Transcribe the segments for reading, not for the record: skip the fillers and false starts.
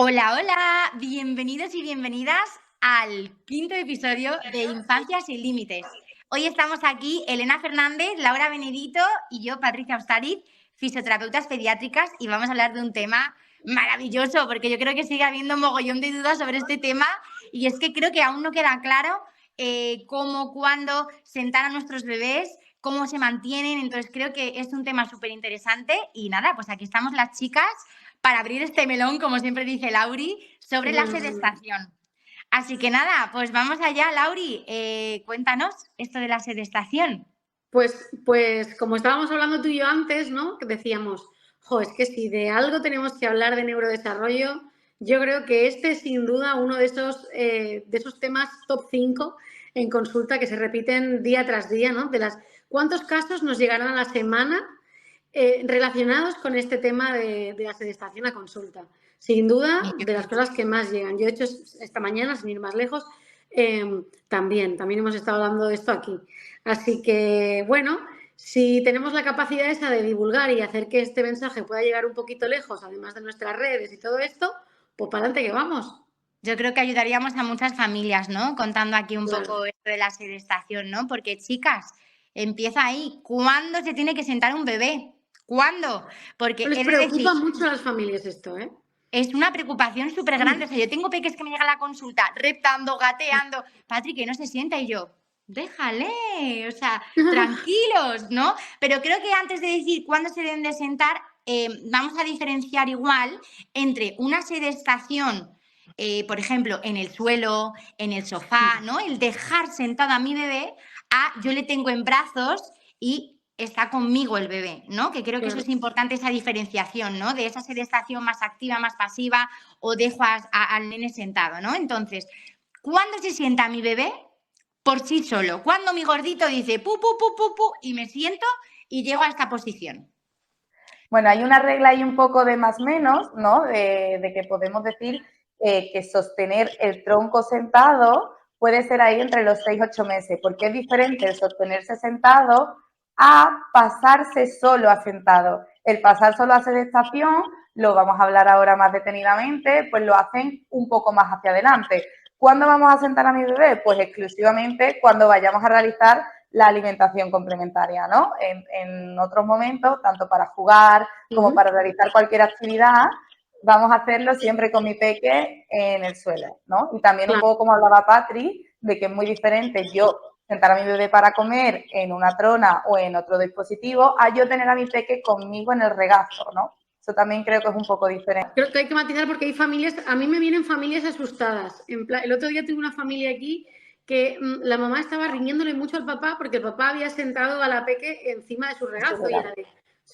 Hola, hola, bienvenidos y bienvenidas al quinto episodio de Infancia sin Límites. Hoy estamos aquí Elena Fernández, Laura Benedito y yo, Patricia Ostariz, fisioterapeutas pediátricas, y vamos a hablar de un tema maravilloso, porque yo creo que sigue habiendo un mogollón de dudas sobre este tema, y es que creo que aún no queda claro cómo, cuándo sentar a nuestros bebés, cómo se mantienen. Entonces creo que es un tema súper interesante y nada, pues aquí estamos las chicas para abrir este melón, como siempre dice Lauri, sobre la sedestación. Así que nada, pues vamos allá, Lauri, cuéntanos esto de la sedestación. Pues como estábamos hablando tú y yo antes, ¿no? Que decíamos, es que si de algo tenemos que hablar de neurodesarrollo, yo creo que este es sin duda uno de esos temas top 5 en consulta que se repiten día tras día, ¿no? ¿Cuántos casos nos llegarán a la semana relacionados con este tema de la sedestación a consulta? Sin duda, de las cosas que más llegan. Yo he hecho esta mañana, sin ir más lejos, también hemos estado hablando de esto aquí. Así que, bueno, si tenemos la capacidad esa de divulgar y hacer que este mensaje pueda llegar un poquito lejos, además de nuestras redes y todo esto, pues para adelante que vamos. Yo creo que ayudaríamos a muchas familias, ¿no? Contando aquí un poco esto de la sedestación, ¿no? Porque, chicas, empieza ahí. ¿Cuándo se tiene que sentar un bebé? ¿Cuándo? Porque Les es decir, preocupa mucho a las familias esto, ¿eh? es una preocupación súper grande. O sea, yo tengo peques que me llegan a la consulta reptando, gateando. Patrick, que no se sienta, y yo, déjale, o sea, tranquilos, ¿no? Pero creo que antes de decir cuándo se deben de sentar, vamos a diferenciar igual entre una sedestación, por ejemplo, en el suelo, en el sofá, ¿no? El dejar sentado a mi bebé, a yo le tengo en brazos y está conmigo el bebé, ¿no? Que creo que eso es importante, esa diferenciación, ¿no? De esa sedestación más activa, más pasiva, o dejo al nene sentado, ¿no? Entonces, ¿cuándo se sienta mi bebé? Por sí solo. Cuando mi gordito dice pu, pu, pu, pu, pu, y me siento y llego a esta posición. Bueno, hay una regla ahí un poco de más menos, ¿no? De que podemos decir que sostener el tronco sentado puede ser ahí entre los 6-8 meses, porque es diferente el sostenerse sentado a pasarse solo a sentado. El pasar solo a sedestación, lo vamos a hablar ahora más detenidamente, pues lo hacen un poco más hacia adelante. ¿Cuándo vamos a sentar a mi bebé? Pues exclusivamente cuando vayamos a realizar la alimentación complementaria, ¿no? En otros momentos, tanto para jugar como para realizar cualquier actividad, vamos a hacerlo siempre con mi peque en el suelo, ¿no? Y también un poco como hablaba Patri, de que es muy diferente yo sentar a mi bebé para comer en una trona o en otro dispositivo, a yo tener a mi peque conmigo en el regazo, ¿no? Eso también creo que es un poco diferente. Creo que hay que matizar porque hay familias, a mí me vienen familias asustadas. El otro día tuve una familia aquí que la mamá estaba riñéndole mucho al papá porque el papá había sentado a la peque encima de su regazo y era de,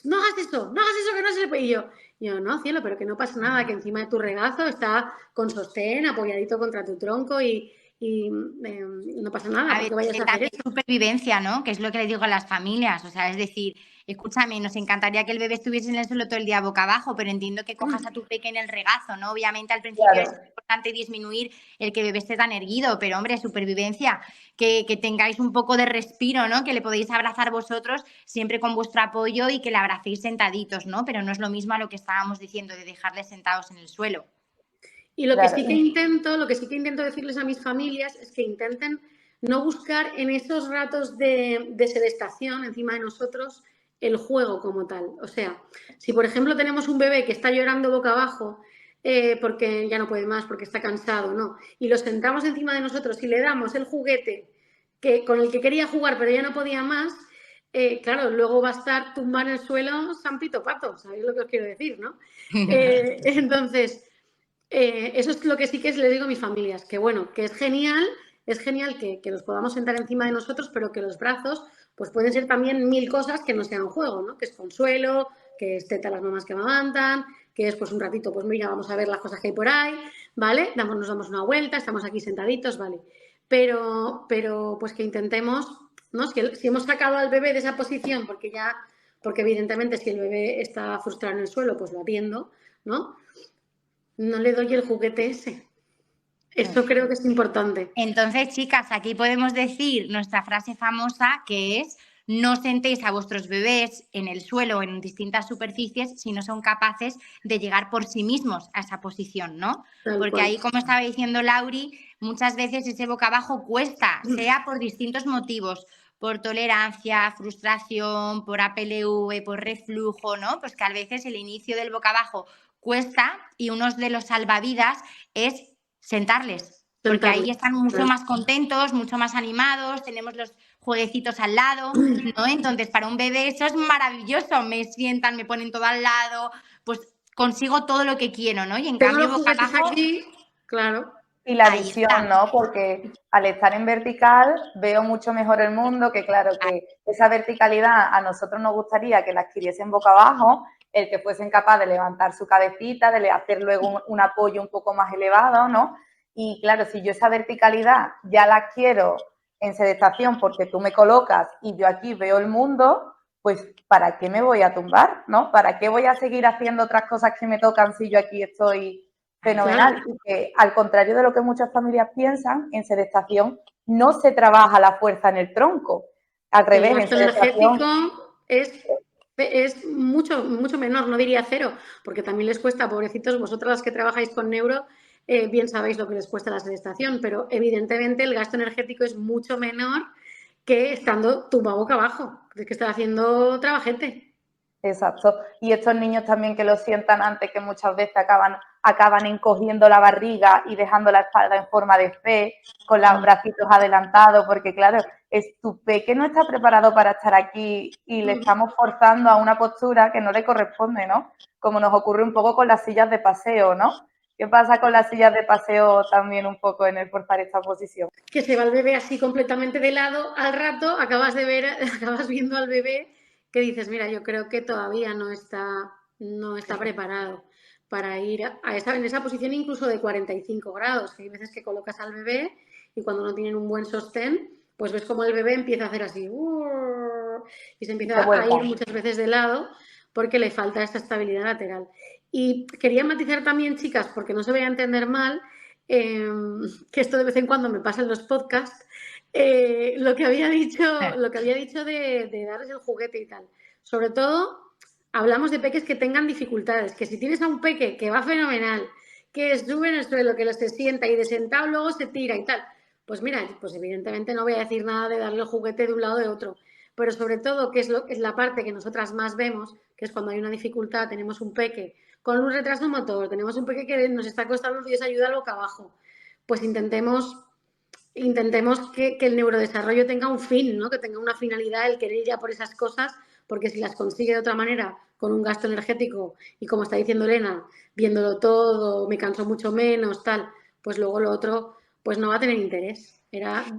no hagas eso, que no se le puede. Y yo, no, cielo, pero que no pasa nada, que encima de tu regazo está con sostén, apoyadito contra tu tronco y no pasa nada porque vayas a hacer eso. Supervivencia, ¿no? Que es lo que le digo a las familias. O sea, es decir, escúchame, nos encantaría que el bebé estuviese en el suelo todo el día boca abajo, pero entiendo que cojas a tu peque en el regazo, ¿no? Obviamente al principio es importante disminuir el que el bebé esté tan erguido, pero hombre, supervivencia, que tengáis un poco de respiro, ¿no? Que le podéis abrazar vosotros siempre con vuestro apoyo y que le abracéis sentaditos, ¿no? Pero no es lo mismo a lo que estábamos diciendo de dejarles sentados en el suelo. Y lo que sí que intento decirles a mis familias es que intenten no buscar en esos ratos de sedestación encima de nosotros el juego como tal. O sea, si por ejemplo tenemos un bebé que está llorando boca abajo porque ya no puede más, porque está cansado, ¿no? Y lo sentamos encima de nosotros y le damos el juguete con el que quería jugar pero ya no podía más, claro, luego va a estar tumbado en el suelo San Pito Pato, ¿sabéis lo que os quiero decir, no? Entonces... eso es lo que sí que les digo a mis familias, que bueno, que es genial que los podamos sentar encima de nosotros, pero que los brazos pues pueden ser también 1000 cosas que no sean juego, ¿no? Que es consuelo, que es teta a las mamás que amamantan, que es pues un ratito, pues mira, vamos a ver las cosas que hay por ahí, ¿vale? Nos damos una vuelta, estamos aquí sentaditos, ¿vale? Pero pues que intentemos, ¿no? Si hemos sacado al bebé de esa posición, porque evidentemente si el bebé está frustrado en el suelo, pues lo atiendo, ¿no? No le doy el juguete ese. Eso creo que es importante. Entonces, chicas, aquí podemos decir nuestra frase famosa, que es: no sentéis a vuestros bebés en el suelo o en distintas superficies si no son capaces de llegar por sí mismos a esa posición, ¿no? Porque ahí, como estaba diciendo Lauri, muchas veces ese boca abajo cuesta, sea por distintos motivos, por tolerancia, frustración, por APLV, por reflujo, ¿no? Pues que a veces el inicio del boca abajo cuesta y uno de los salvavidas es sentarles, porque ahí están mucho más contentos, mucho más animados, tenemos los jueguecitos al lado, ¿no? Entonces, para un bebé eso es maravilloso, me sientan, me ponen todo al lado, pues consigo todo lo que quiero, ¿no? Y en Tengo cambio, los boca juguetes abajo, aquí, claro. Y la ahí visión, está. ¿no? Porque al estar en vertical veo mucho mejor el mundo, que claro, que esa verticalidad a nosotros nos gustaría que la adquiriesen boca abajo, el que fuesen capaces de levantar su cabecita, de hacer luego un apoyo un poco más elevado, ¿no? Y claro, si yo esa verticalidad ya la quiero en sedestación porque tú me colocas y yo aquí veo el mundo, pues ¿para qué me voy a tumbar, no? ¿Para qué voy a seguir haciendo otras cosas que me tocan si yo aquí estoy fenomenal? Claro. Y que, al contrario de lo que muchas familias piensan, en sedestación no se trabaja la fuerza en el tronco. Al revés, el en gasto sedestación... energético es mucho, mucho menor, no diría cero, porque también les cuesta, pobrecitos, vosotras las que trabajáis con neuro, bien sabéis lo que les cuesta la sedestación, pero evidentemente el gasto energético es mucho menor que estando tumba boca abajo, que estar haciendo trabajete. Exacto. Y estos niños también que lo sientan antes, que muchas veces acaban encogiendo la barriga y dejando la espalda en forma de C, con los bracitos adelantados, porque claro, tu peque no está preparado para estar aquí y le estamos forzando a una postura que no le corresponde, ¿no? Como nos ocurre un poco con las sillas de paseo, ¿no? ¿Qué pasa con las sillas de paseo también un poco en el forzar esta posición? Que se va el bebé así completamente de lado, al rato acabas viendo al bebé que dices, mira, yo creo que todavía no está preparado para ir en esa posición incluso de 45 grados, que hay veces que colocas al bebé y cuando no tienen un buen sostén, pues ves como el bebé empieza a hacer así y se empieza a ir muchas veces de lado porque le falta esta estabilidad lateral. Y quería matizar también, chicas, porque no se vaya a entender mal, que esto de vez en cuando me pasa en los podcasts, lo que había dicho de darles el juguete y tal. Sobre todo, hablamos de peques que tengan dificultades, que si tienes a un peque que va fenomenal, que sube en el suelo, que se sienta y de sentado luego se tira y tal, pues mira, pues evidentemente no voy a decir nada de darle el juguete de un lado o de otro, pero sobre todo, que es la parte que nosotras más vemos, que es cuando hay una dificultad, tenemos un peque con un retraso motor, tenemos un peque que nos está costando Dios ayuda al boca abajo, pues intentemos que el neurodesarrollo tenga un fin, ¿no? Que tenga una finalidad, el querer ir ya por esas cosas, porque si las consigue de otra manera, con un gasto energético y como está diciendo Elena, viéndolo todo, me canso mucho menos, tal, pues luego lo otro pues no va a tener interés.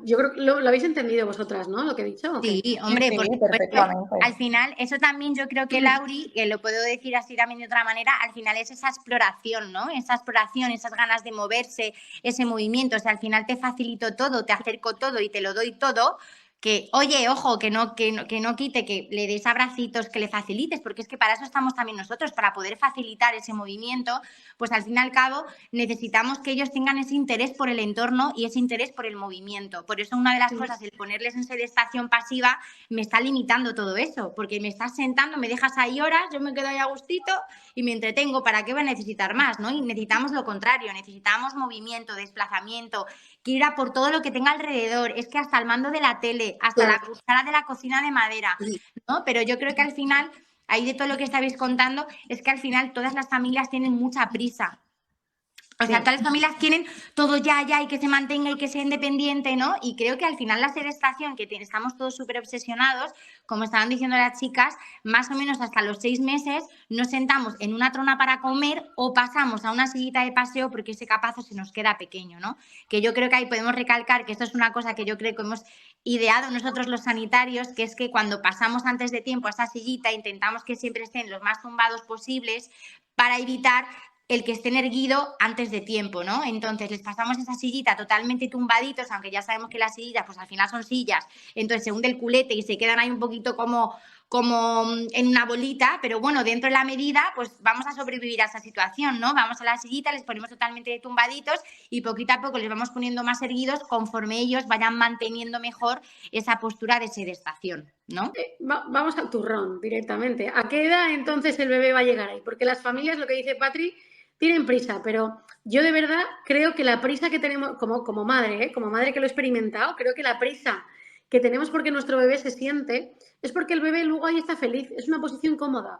Yo creo que lo habéis entendido vosotras, ¿no? Lo que he dicho. ¿O qué? Sí, hombre, Sí, por supuesto. Al final, eso también yo creo que Lauri, que lo puedo decir así también de otra manera, al final es esa exploración, ¿no? Esa exploración, esas ganas de moverse, ese movimiento. O sea, al final te facilito todo, te acerco todo y te lo doy todo. Que, oye, ojo, que no quite, que le des abracitos, que le facilites, porque es que para eso estamos también nosotros, para poder facilitar ese movimiento, pues al fin y al cabo necesitamos que ellos tengan ese interés por el entorno y ese interés por el movimiento. Por eso una de las cosas, el ponerles en sedestación pasiva, me está limitando todo eso, porque me estás sentando, me dejas ahí horas, yo me quedo ahí a gustito y me entretengo. ¿Para qué voy a necesitar más, no? Y necesitamos lo contrario, necesitamos movimiento, desplazamiento, que ir a por todo lo que tenga alrededor. Es que hasta el mando de la tele, hasta la cuchara de la cocina de madera, ¿no? Pero yo creo que al final, ahí de todo lo que estabais contando, es que al final todas las familias tienen mucha prisa. O sea, todas las familias quieren todo ya, y que se mantenga y que sea independiente, ¿no? Y creo que al final la sedestación, que estamos todos súper obsesionados, como estaban diciendo las chicas, más o menos hasta los 6 meses nos sentamos en una trona para comer o pasamos a una sillita de paseo porque ese capazo se nos queda pequeño, ¿no? Que yo creo que ahí podemos recalcar que esto es una cosa que yo creo que hemos ideado nosotros los sanitarios, que es que cuando pasamos antes de tiempo a esa sillita intentamos que siempre estén los más tumbados posibles para evitar el que estén erguido antes de tiempo, ¿no? Entonces les pasamos esa sillita totalmente tumbaditos, aunque ya sabemos que las sillas, pues al final son sillas, entonces se hunde el culete y se quedan ahí un poquito como en una bolita, pero bueno, dentro de la medida, pues vamos a sobrevivir a esa situación, ¿no? Vamos a la sillita, les ponemos totalmente tumbaditos y poquito a poco les vamos poniendo más erguidos conforme ellos vayan manteniendo mejor esa postura de sedestación, ¿no? Vamos al turrón directamente. ¿A qué edad entonces el bebé va a llegar ahí? Porque las familias, lo que dice Patri, tienen prisa, pero yo de verdad creo que la prisa que tenemos, como madre, como madre que lo he experimentado, creo que la prisa que tenemos porque nuestro bebé se siente es porque el bebé luego ahí está feliz. Es una posición cómoda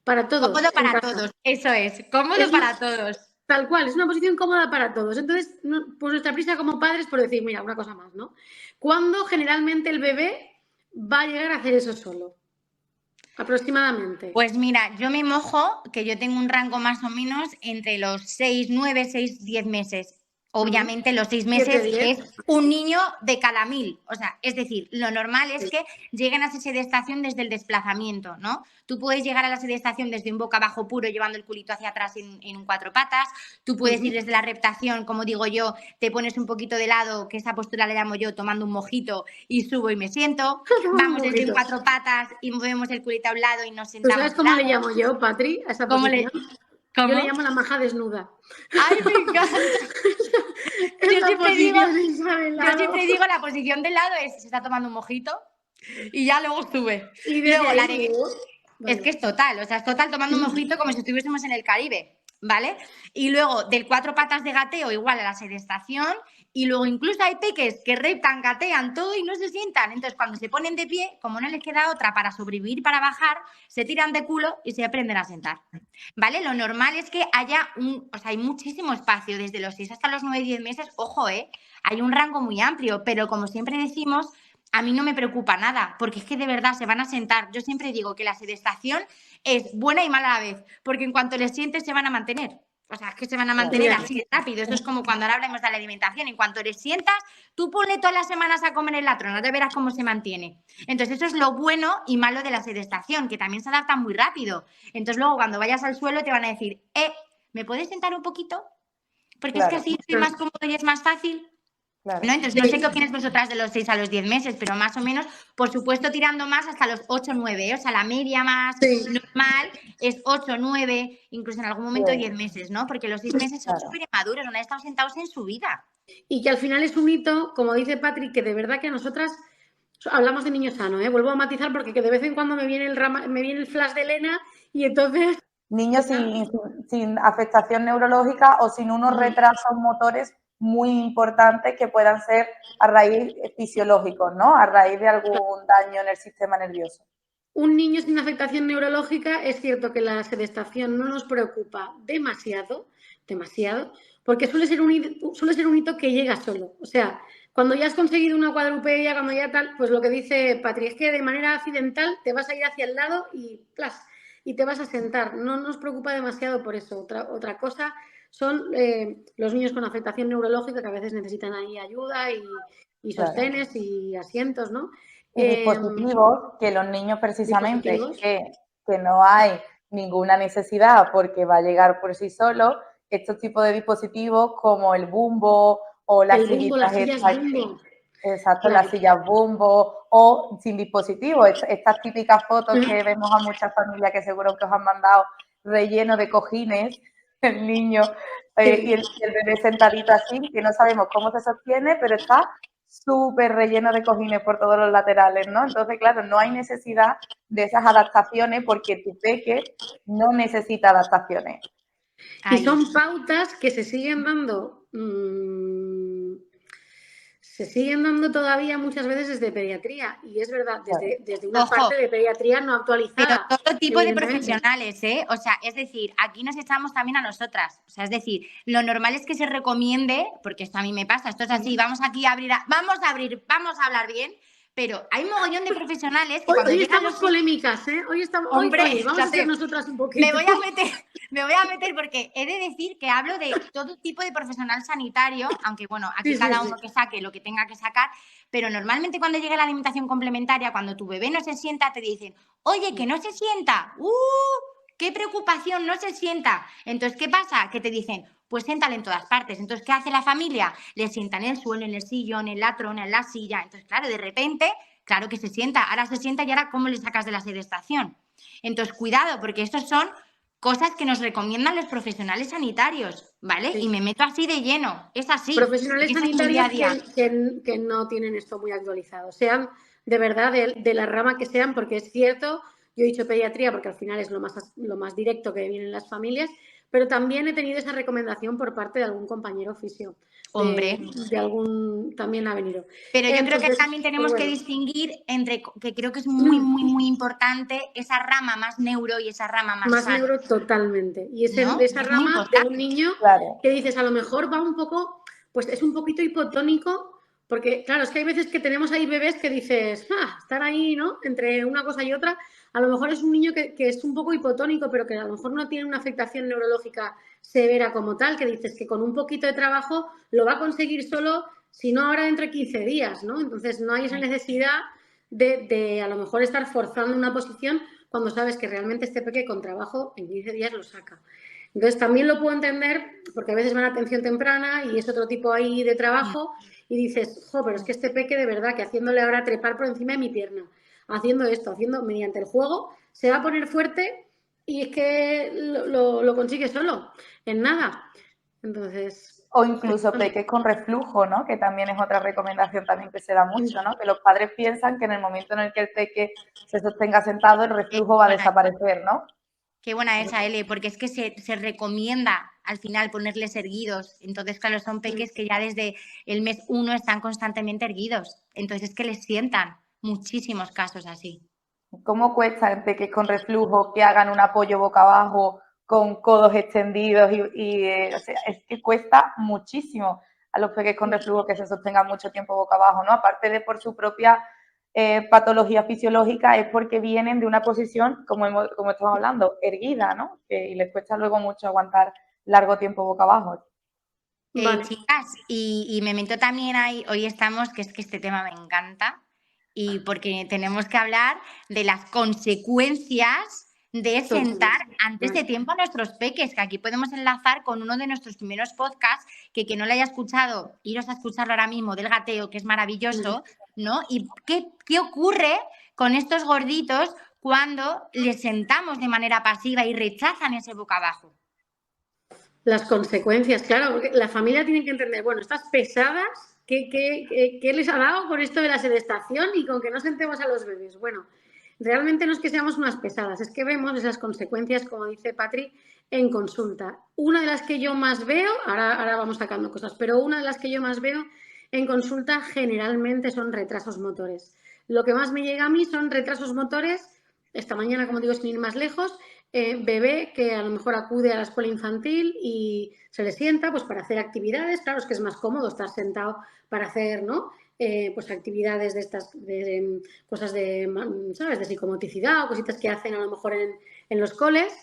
para todos Cómodo en para casa. todos, eso es, cómodo para todos. Tal cual, es una posición cómoda para todos. Entonces, pues nuestra prisa como padres por decir, mira, una cosa más, ¿no? ¿Cuándo generalmente el bebé va a llegar a hacer eso solo? Aproximadamente. Pues mira, yo me mojo, que yo tengo un rango más o menos entre los 6, 9, 6, 10 meses. Obviamente los 6 meses 7, 10. es un niño de cada 1000. O sea, es decir, lo normal es que lleguen a sedestación desde el desplazamiento, ¿no? Tú puedes llegar a la sedestación desde un boca abajo puro, llevando el culito hacia atrás en un 4 patas. Tú puedes ir desde la reptación, como digo yo, te pones un poquito de lado, que esa postura le llamo yo, tomando un mojito y subo y me siento. Vamos desde un 4 patas y movemos el culito a un lado y nos sentamos. ¿Tú sabes cómo le llamo yo, Patri, a esa posición? Yo le llamo la maja desnuda. ¡Ay, me encanta! Yo siempre digo la posición del lado es, se está tomando un mojito y ya luego sube. Y luego ahí, es que es total, o sea, es total tomando un mojito como si estuviésemos en el Caribe, ¿vale? Y luego del 4 patas de gateo igual a la sedestación y luego incluso hay peques que reptan, gatean todo y no se sientan. Entonces cuando se ponen de pie, como no les queda otra para sobrevivir, para bajar, se tiran de culo y se aprenden a sentar, ¿vale? Lo normal es que haya hay muchísimo espacio desde los 6 hasta los 9, 10 meses, ojo, hay un rango muy amplio, pero como siempre decimos, a mí no me preocupa nada, porque es que de verdad se van a sentar. Yo siempre digo que la sedestación es buena y mala a la vez, porque en cuanto les sientes se van a mantener. O sea, es que se van a mantener así de rápido. Eso es como cuando ahora hablamos de la alimentación. En cuanto les sientas, tú ponle todas las semanas a comer el latro, no te verás cómo se mantiene. Entonces, eso es lo bueno y malo de la sedestación, que también se adaptan muy rápido. Entonces, luego cuando vayas al suelo te van a decir, ¿me puedes sentar un poquito? Porque es que así estoy más cómodo y es más fácil. Claro. ¿No? Entonces, no sé qué opinas vosotras de los 6 a los 10 meses, pero más o menos, por supuesto, tirando más hasta los 8 o 9. O sea, la media más normal es 8 o 9, incluso en algún momento 10 meses, ¿no? Porque los 6 meses son súper inmaduros, no han estado sentados en su vida. Y que al final es un hito, como dice Patrick, que de verdad que a nosotras hablamos de niño sano, vuelvo a matizar porque que de vez en cuando me viene el flash de Elena y entonces... Niños sin afectación neurológica o sin unos retrasos motores muy importantes que puedan ser a raíz fisiológicos, ¿no? A raíz de algún daño en el sistema nervioso. Un niño sin afectación neurológica, es cierto que la sedestación no nos preocupa demasiado, porque suele ser un hito que llega solo. O sea, cuando ya has conseguido una cuadrupedia, cuando ya tal, pues lo que dice Patri, es que de manera accidental te vas a ir hacia el lado y ¡plas! Y te vas a sentar. No nos preocupa demasiado por eso. Otra cosa son los niños con afectación neurológica que a veces necesitan ahí ayuda y sostenes y asientos, ¿no? Y dispositivos que los niños precisamente que no hay ninguna necesidad porque va a llegar por sí solo, estos tipos de dispositivos como el bumbo o las sillas bumbo. Exacto, claro. Las sillas bumbo o sin dispositivo. Estas típicas fotos que vemos a muchas familias que seguro que os han mandado relleno de cojines, el niño y el bebé sentadito así, que no sabemos cómo se sostiene, pero está súper relleno de cojines por todos los laterales, ¿no? Entonces, claro, no hay necesidad de esas adaptaciones porque tu peque no necesita adaptaciones. Y son pautas que se siguen dando... se siguen dando todavía muchas veces desde pediatría y es verdad, desde una parte de pediatría no actualizada. Pero todo tipo de profesionales, O sea, es decir, aquí nos echamos también a nosotras. O sea, es decir, lo normal es que se recomiende, porque esto a mí me pasa, esto es así, vamos aquí a abrir, vamos a hablar bien, pero hay un mogollón de profesionales que hoy estamos polémicas, Hoy estamos, hombre, vamos a hacer nosotras un poquito. Me voy a meter porque he de decir que hablo de todo tipo de profesional sanitario, aunque bueno, aquí cada uno que saque lo que tenga que sacar, pero normalmente cuando llega la alimentación complementaria, cuando tu bebé no se sienta, te dicen, oye, que no se sienta, qué preocupación, no se sienta. Entonces, ¿qué pasa? Que te dicen, pues siéntale en todas partes. Entonces, ¿qué hace la familia? Le sientan en el suelo, en el sillón, en la trona, en la silla. Entonces, claro, de repente, claro que se sienta. Ahora se sienta y ahora, ¿cómo le sacas de la sedestación? Entonces, cuidado, porque estos son cosas que nos recomiendan los profesionales sanitarios, ¿vale? Sí. Y me meto así de lleno. Es así. Profesionales sanitarios que no tienen esto muy actualizado. Sean de verdad de la rama que sean, porque es cierto, yo he dicho pediatría porque al final es lo más directo que vienen las familias, pero también he tenido esa recomendación por parte de algún compañero fisio. Hombre. De algún también ha venido. Pero yo creo que Entonces, también tenemos pues que bueno. distinguir entre, que creo que es muy, muy, muy importante, esa rama más neuro y esa rama más sana, neuro totalmente. Y ¿no? esa Es muy rama de un importante. niño Claro. que dices, a lo mejor va un poco, pues es un poquito hipotónico, porque claro, es que hay veces que tenemos ahí bebés que dices, están ahí, ¿no? Entre una cosa y otra. A lo mejor es un niño que es un poco hipotónico, pero que a lo mejor no tiene una afectación neurológica severa como tal, que dices que con un poquito de trabajo lo va a conseguir solo, si no ahora dentro de 15 días, ¿no? Entonces no hay esa necesidad de a lo mejor estar forzando una posición cuando sabes que realmente este peque con trabajo en 15 días lo saca. Entonces también lo puedo entender porque a veces van a atención temprana y es otro tipo ahí de trabajo y dices, pero es que este peque de verdad que haciéndole ahora trepar por encima de mi pierna, haciendo esto, haciendo mediante el juego, se va a poner fuerte y es que lo consigue solo, en nada. Entonces... O incluso peques con reflujo, ¿no? Que también es otra recomendación también que se da mucho, ¿no? Que los padres piensan que en el momento en el que el peque se sostenga sentado, el reflujo va a desaparecer, ¿no? Qué buena esa, Ele, porque es que se recomienda al final ponerles erguidos. Entonces, claro, son peques que ya desde el mes 1 están constantemente erguidos. Entonces, es que les sientan muchísimos casos así. ¿Cómo cuesta en peques con reflujo que hagan un apoyo boca abajo con codos extendidos o sea, es que cuesta muchísimo a los peques con reflujo que se sostengan mucho tiempo boca abajo, ¿no? Aparte de por su propia patología fisiológica, es porque vienen de una posición, como estamos hablando, erguida, ¿no? Y les cuesta luego mucho aguantar largo tiempo boca abajo. Vale. Chicas, y me meto también ahí, hoy estamos, que es que este tema me encanta, y porque tenemos que hablar de las consecuencias de sentar antes de tiempo a nuestros peques, que aquí podemos enlazar con uno de nuestros primeros podcasts, que no lo haya escuchado, iros a escucharlo ahora mismo, del gateo, que es maravilloso, ¿no? Y qué ocurre con estos gorditos cuando les sentamos de manera pasiva y rechazan ese boca abajo. Las consecuencias, claro, porque la familia tiene que entender, bueno, estas pesadas, ¿qué les ha dado con esto de la sedestación y con que no sentemos a los bebés? Bueno, realmente no es que seamos unas pesadas, es que vemos esas consecuencias, como dice Patri, en consulta. Una de las que yo más veo, ahora vamos sacando cosas, pero una de las que yo más veo en consulta generalmente son retrasos motores. Lo que más me llega a mí son retrasos motores, esta mañana, como digo, sin ir más lejos, bebé que a lo mejor acude a la escuela infantil y se le sienta pues para hacer actividades, claro, es que es más cómodo estar sentado para hacer, ¿no? Pues actividades de estas, cosas de, ¿sabes? De psicomotricidad o cositas que hacen a lo mejor en los coles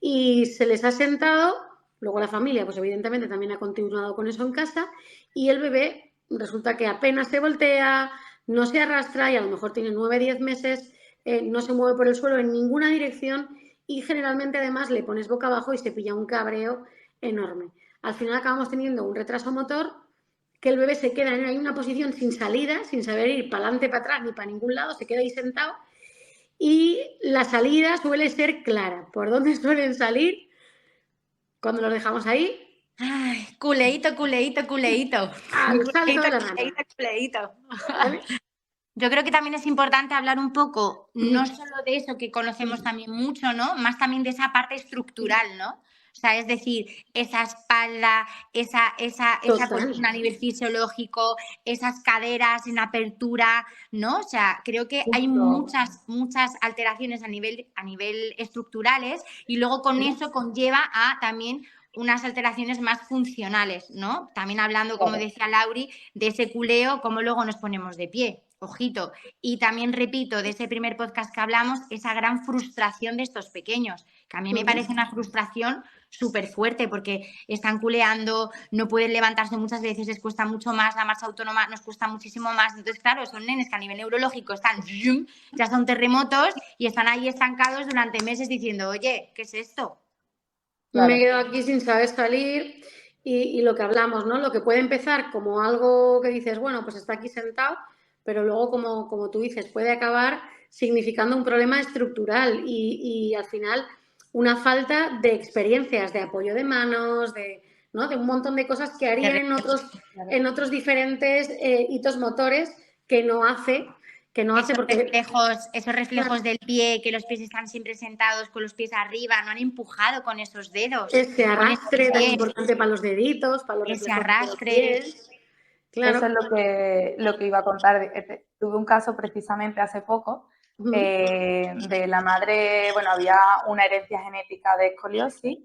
y se les ha sentado, luego la familia pues evidentemente también ha continuado con eso en casa y el bebé resulta que apenas se voltea, no se arrastra y a lo mejor tiene 9, 10 meses, no se mueve por el suelo en ninguna dirección y generalmente además le pones boca abajo y se pilla un cabreo enorme. Al final acabamos teniendo un retraso motor que el bebé se queda en una posición sin salida, sin saber ir para adelante, para atrás ni para ningún lado, se queda ahí sentado y la salida suele ser clara. ¿Por dónde suelen salir cuando los dejamos ahí? Ay, culeíto, culeíto, culeíto. Al salto de la rana. Culeíto. ¿Vale? Yo creo que también es importante hablar un poco, no solo de eso que conocemos también mucho, ¿no? Más también de esa parte estructural, ¿no? O sea, es decir, esa espalda, esa columna a nivel fisiológico, esas caderas en apertura, ¿no? O sea, creo que hay muchas alteraciones a nivel estructurales y luego con eso conlleva a también unas alteraciones más funcionales, ¿no? También hablando, como decía Lauri, de ese culeo, cómo luego nos ponemos de pie. Ojito. Y también repito, de ese primer podcast que hablamos, esa gran frustración de estos pequeños, que a mí me parece una frustración súper fuerte porque están culeando, no pueden levantarse muchas veces, les cuesta mucho más, la marcha autónoma nos cuesta muchísimo más. Entonces, claro, son nenes que a nivel neurológico están, ya son terremotos y están ahí estancados durante meses diciendo, oye, ¿qué es esto? Claro. Me he quedado aquí sin saber salir y lo que hablamos, ¿no? Lo que puede empezar como algo que dices, bueno, pues está aquí sentado, pero luego, como tú dices, puede acabar significando un problema estructural y al final una falta de experiencias, de apoyo de manos, ¿no? De un montón de cosas que harían en otros diferentes hitos motores que no hace que no hace porque... Esos reflejos del pie, que los pies están siempre sentados con los pies arriba, no han empujado con esos dedos. Ese arrastre tan importante para los deditos, para los reflejos de los pies. Claro. Eso es lo que iba a contar. Tuve un caso precisamente hace poco de la madre, bueno, había una herencia genética de escoliosis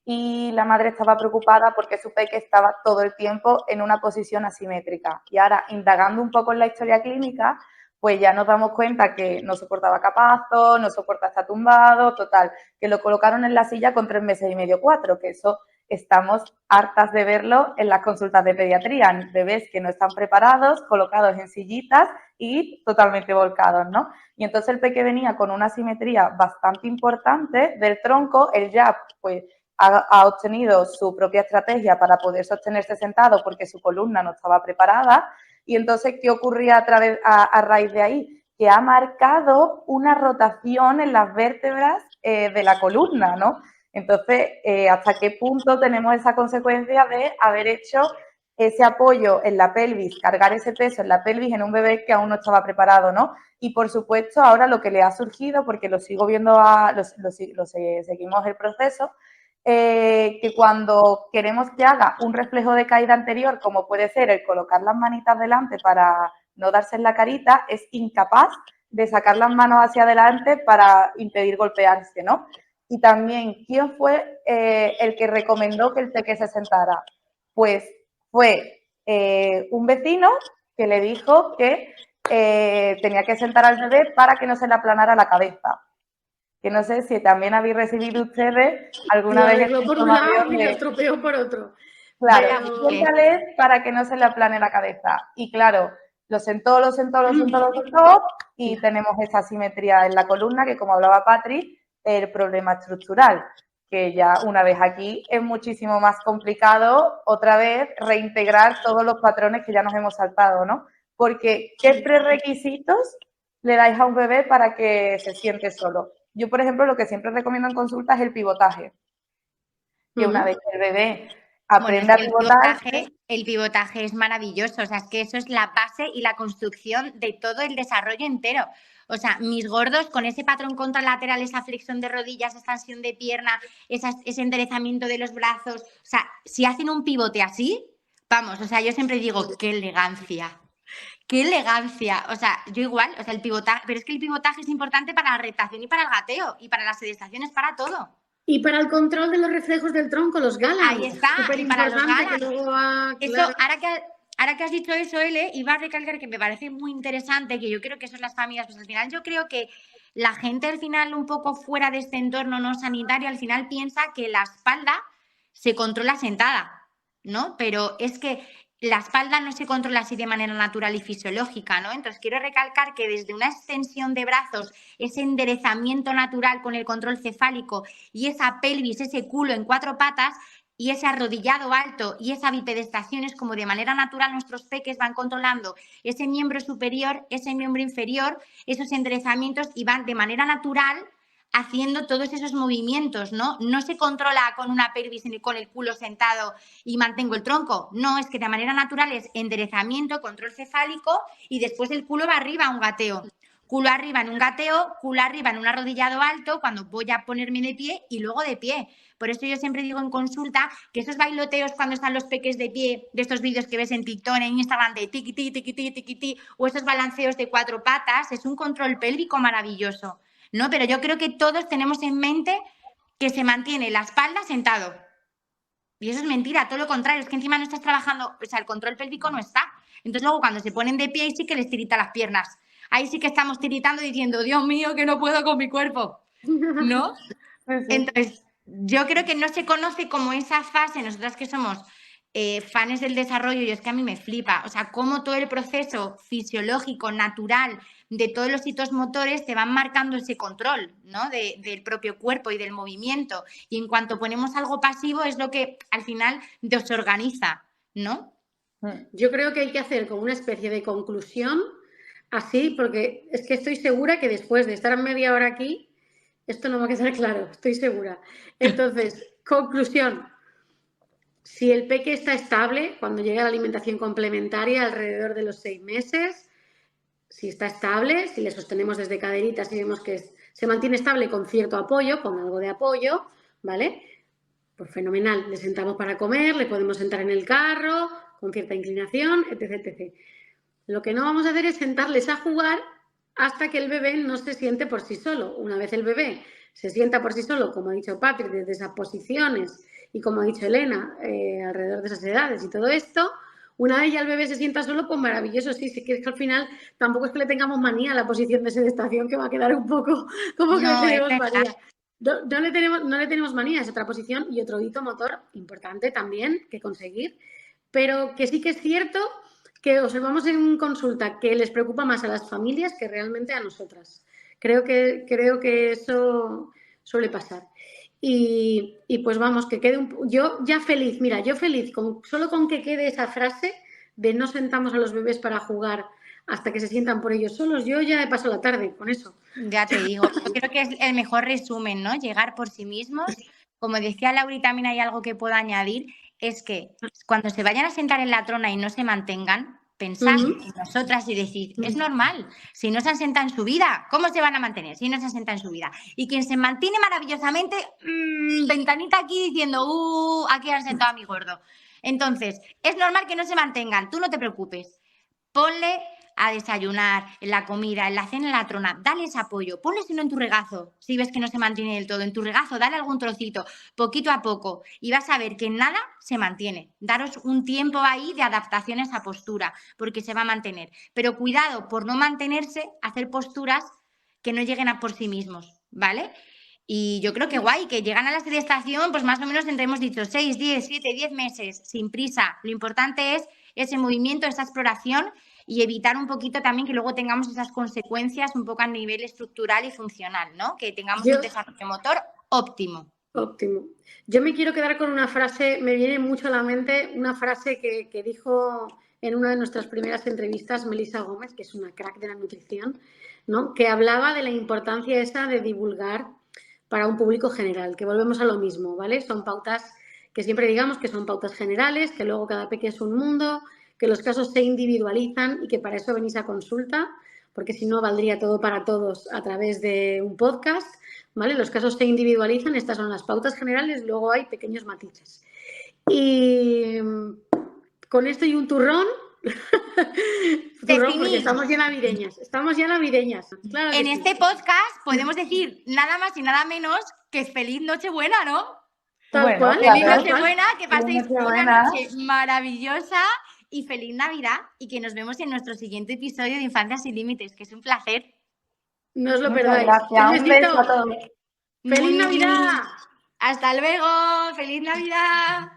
y la madre estaba preocupada porque su peque estaba todo el tiempo en una posición asimétrica. Y ahora, indagando un poco en la historia clínica, pues ya nos damos cuenta que no soportaba capazos, no soporta estar tumbado, total, que lo colocaron en la silla con 3 meses y medio, 4, que eso estamos hartas de verlo en las consultas de pediatría, bebés que no están preparados, colocados en sillitas y totalmente volcados, ¿no? Y entonces el peque venía con una asimetría bastante importante del tronco, él ya, pues, ha obtenido su propia estrategia para poder sostenerse sentado porque su columna no estaba preparada. Y entonces, ¿qué ocurría a raíz de ahí? Que ha marcado una rotación en las vértebras de la columna, ¿no? Entonces, ¿hasta qué punto tenemos esa consecuencia de haber hecho ese apoyo en la pelvis, cargar ese peso en la pelvis en un bebé que aún no estaba preparado, ¿no? Y, por supuesto, ahora lo que le ha surgido, porque lo sigo viendo, seguimos el proceso, que cuando queremos que haga un reflejo de caída anterior, como puede ser el colocar las manitas delante para no darse en la carita, es incapaz de sacar las manos hacia adelante para impedir golpearse, ¿no? Y también, ¿quién fue el que recomendó que el peque se sentara? Pues fue un vecino que le dijo que tenía que sentar al bebé para que no se le aplanara la cabeza. Que no sé si también habéis recibido ustedes alguna vez el por un lado y lo estropeó por otro. Claro, siéntale para que no se le aplane la cabeza. Y claro, lo sentó y tenemos esa asimetría en la columna que, como hablaba Patri, el problema estructural, que ya una vez aquí es muchísimo más complicado otra vez reintegrar todos los patrones que ya nos hemos saltado, ¿no? Porque, ¿qué prerequisitos le dais a un bebé para que se siente solo? Yo, por ejemplo, lo que siempre recomiendo en consulta es el pivotaje. Que una vez que el bebé aprende a pivotar... El pivotaje es maravilloso, o sea, es que eso es la base y la construcción de todo el desarrollo entero. O sea, mis gordos con ese patrón contralateral, esa flexión de rodillas, esa extensión de pierna, ese enderezamiento de los brazos, o sea, si hacen un pivote así, vamos, o sea, yo siempre digo, qué elegancia. ¡Qué elegancia! O sea, yo igual, o sea, el pivotaje, pero es que el pivotaje es importante para la rectación y para el gateo, y para las sedestaciones, para todo. Y para el control de los reflejos del tronco, los galans. Ahí está, y para los galans. Eso, claro. ahora que has dicho eso, Ele, iba a recalcar que me parece muy interesante, que yo creo que eso es las familias, pues al final yo creo que la gente al final un poco fuera de este entorno no sanitario, al final piensa que la espalda se controla sentada, ¿no? Pero es que la espalda no se controla así de manera natural y fisiológica, ¿no? Entonces quiero recalcar que desde una extensión de brazos, ese enderezamiento natural con el control cefálico y esa pelvis, ese culo en 4 patas y ese arrodillado alto y esa bipedestación es como de manera natural nuestros peques van controlando ese miembro superior, ese miembro inferior, esos enderezamientos y van de manera natural haciendo todos esos movimientos, ¿no? No se controla con una pelvis con el culo sentado y mantengo el tronco. No, es que de manera natural es enderezamiento, control cefálico y después el culo va arriba a un gateo. Culo arriba en un gateo, culo arriba en un arrodillado alto cuando voy a ponerme de pie y luego de pie. Por eso yo siempre digo en consulta que esos bailoteos cuando están los peques de pie, de estos vídeos que ves en TikTok, en Instagram de tiquití, tiquití, tiquití, o esos balanceos de 4 patas, es un control pélvico maravilloso. ¿No? Pero yo creo que todos tenemos en mente que se mantiene la espalda sentado. Y eso es mentira, todo lo contrario, es que encima no estás trabajando, o sea, el control pélvico no está. Entonces luego cuando se ponen de pie ahí sí que les tirita las piernas. Ahí sí que estamos tiritando diciendo, Dios mío, que no puedo con mi cuerpo. ¿No? Entonces, yo creo que no se conoce como esa fase, nosotras que somos fans del desarrollo, y es que a mí me flipa, o sea, cómo todo el proceso fisiológico, natural, de todos los hitos motores te van marcando ese control, ¿no? Del propio cuerpo y del movimiento. Y en cuanto ponemos algo pasivo es lo que al final desorganiza, ¿no? Yo creo que hay que hacer como una especie de conclusión así, porque es que estoy segura que después de estar media hora aquí, esto no va a quedar claro, estoy segura. Entonces, conclusión. Si el peque está estable, cuando llegue a la alimentación complementaria alrededor de los 6 meses, si está estable, si le sostenemos desde caderitas y vemos que se mantiene estable con cierto apoyo, con algo de apoyo, ¿vale? Pues fenomenal, le sentamos para comer, le podemos sentar en el carro, con cierta inclinación, etc, etc. Lo que no vamos a hacer es sentarles a jugar hasta que el bebé no se siente por sí solo. Una vez el bebé se sienta por sí solo, como ha dicho Patrick, desde esas posiciones y como ha dicho Elena, alrededor de esas edades y todo esto, una vez ya el bebé se sienta solo, pues maravilloso, sí, sí que es que al final tampoco es que le tengamos manía a la posición de sedestación, que va a quedar un poco como que No, le es tenemos verdad. manía. No le tenemos manía, es otra posición y otro hito motor importante también que conseguir, pero que sí que es cierto que observamos en consulta que les preocupa más a las familias que realmente a nosotras. Creo que eso suele pasar. Y pues vamos, que quede yo ya feliz, mira, yo feliz, solo con que quede esa frase de no sentamos a los bebés para jugar hasta que se sientan por ellos solos, yo ya he pasado la tarde con eso. Ya te digo, yo creo que es el mejor resumen, ¿no? Llegar por sí mismos. Como decía Laura, también hay algo que puedo añadir, es que cuando se vayan a sentar en la trona y no se mantengan, pensad en nosotras y decid, es normal, si no se han sentado en su vida, ¿cómo se van a mantener si no se han sentado en su vida? Y quien se mantiene maravillosamente, ventanita aquí diciendo, aquí han sentado a mi gordo. Entonces, es normal que no se mantengan, tú no te preocupes. Ponle a desayunar, en la comida, en la cena, en la trona, dales apoyo, ponle si no en tu regazo, si ves que no se mantiene del todo, en tu regazo, dale algún trocito, poquito a poco, y vas a ver que nada se mantiene. Daros un tiempo ahí de adaptación a esa postura, porque se va a mantener. Pero cuidado por no mantenerse, hacer posturas que no lleguen a por sí mismos, ¿vale? Y yo creo que guay, que llegan a la sedestación, pues más o menos entre, hemos dicho, 6, 10, 7, 10 meses, sin prisa. Lo importante es ese movimiento, esa exploración y evitar un poquito también que luego tengamos esas consecuencias un poco a nivel estructural y funcional, ¿no? Que tengamos un desarrollo motor óptimo. Óptimo. Yo me quiero quedar con una frase, me viene mucho a la mente una frase que dijo en una de nuestras primeras entrevistas Melissa Gómez, que es una crack de la nutrición, ¿no? Que hablaba de la importancia esa de divulgar para un público general, que volvemos a lo mismo, ¿vale? Son pautas que siempre digamos que son pautas generales, que luego cada peque es un mundo, que los casos se individualizan y que para eso venís a consulta, porque si no valdría todo para todos a través de un podcast, ¿vale? Los casos se individualizan, estas son las pautas generales, luego hay pequeños matices. Y con esto y un turrón, porque estamos ya navideñas. Claro en este podcast podemos decir nada más y nada menos que feliz Nochebuena, ¿no? Tal cual. Feliz Nochebuena, que paséis una noche maravillosa y feliz Navidad y que nos vemos en nuestro siguiente episodio de Infancia sin Límites, que es un placer. No os lo perdáis. Gracias. Un beso a todos. ¡Feliz Navidad! Hasta luego. ¡Feliz Navidad!